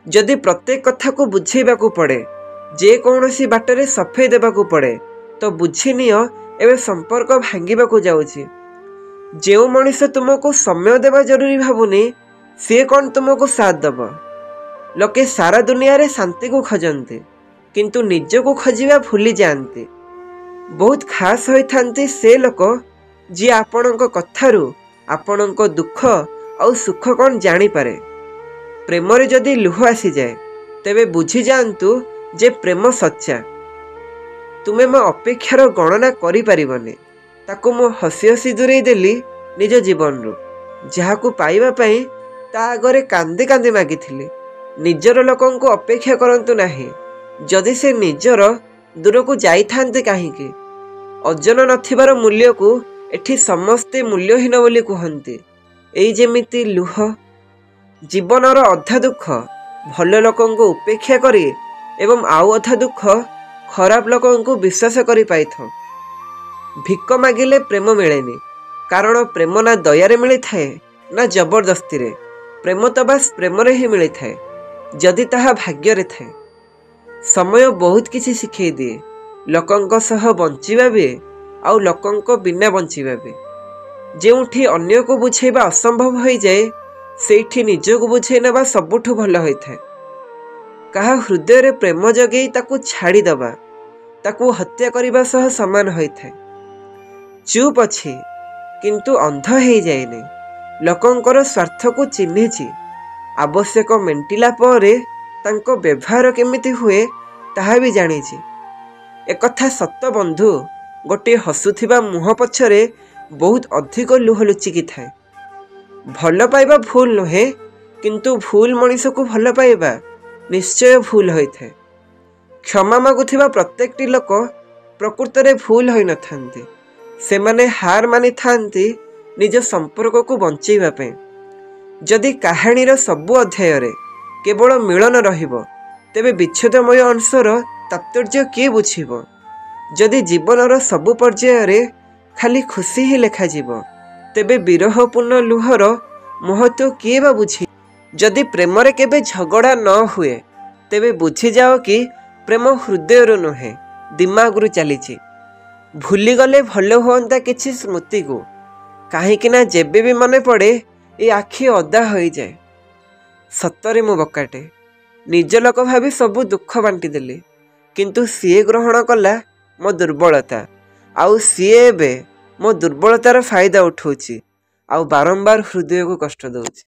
जदि प्रत्येक कथा को बुझेबा को पड़े जे कौनसी बाटरे सफेई देबा को पड़े तो बुझी नियो एवं संपर्क भांगिबा को जाउछि। जेउ मनुष्य तुमको समय देवा जरूरी भावुनी सी कौन तुमको साथ दब। लोके सारा दुनिया रे शांति को खोजते किंतु निज को खोजिबा भूली जाते। बहुत खास होइथांती से लोक जी आपणक कथारू आपणक दुख और सुख कौन जानी पारे। प्रेम रे जदि लुह आसी जाए तेबे बुझी जातु जे प्रेम सच्चा। तुमे मो अपेक्षार गणना करि परिबने ताकू मो हसी हसी दूरेई देली निज जीवन रु जहाकू पाइबा पई ता आगरे कांदी कांदी मागिथिली। निजर लोकन को अपेक्षा करंतु नाही जदि से निजर दूर को जाइथांते काहीकि। अजन नथिबार मूल्य को एठी समस्ते मूल्यहीन बोली कहते। एई जेमिति लुह जीवनर अधा दुख भल लोकन को उपेक्षा करी एवं आउ अधा दुख खराब लोकन को विश्वास करी पाइथ। भिक मागिले प्रेम मिलेनी कारण प्रेम ना दयारे मिली थाए ना जबरदस्ती रे। प्रेम तो बास प्रेम रे ही मिली थाए जदि ताहा भाग्य रे थाए। समय बहुत किसी शिखई दिए लोकंक सह बंचिबा बे आउ लोकंक बिना बंचिबा बे। जेउठी अन्य को बुझेबा असंभव हो जाए सेठी निज को बुझे नेबा सबुठु भल होइथाए। कहा हृदय रे प्रेम जगेई ताकू छाड़ी दबा ताकू हत्या करिबा सह समान होइथाए। चुप अछि किंतु अंध हे जाएने। लोकंकर स्वार्थ को चिन्हिछि आवश्यक मेंटिला परे तांको व्यवहार केमिति हुए ताहा भी जानिछि। एक कथा सत्य बंधु गोटे हसुथिबा मुह पछरे बहुत अधिक लुह लुचिकी थाए। भल पाइबा भूल नुहे किंतु भूल मनीष को भल पाइबा निश्चय भूल होइथे। क्षमा मागुथिबा प्रत्येकटी लोक प्रकृत रे भूल होई नथांती। सेमाने हार मानि थांती निज संपर्क को बंचेबा पे। जदि कहानीर सबु अध्याय रे केवल मिलन रहिबो तेबे विच्छेदमय अंशर तात्पर्य किए बुझिबो। जदि जीवनर सबु पर्याय रे खाली खुशी ही लेखा जीवो तेबे विरहपूर्ण लुहर महत्व किए बा बुझी। जदि प्रेम रे केबे झगड़ा न हुए तेबे बुझी जाओ कि प्रेम हृदय रो नुहे दिमाग रु चलीछि। भूली गले भल होंता किछि स्मृति को काहेकि ना जेबे भी मने पड़े ए आखि अदा हो जाए। सतरे मु बकाटे निज लोक भाभी सबु दुख बांटी देली किंतु सीए ग्रहण कला मो दुर्बलता आउ सीए एबे मो दुर्बलतार फायदा उठाउछि आउ बारंबार हृदय को कष्ट दउछि।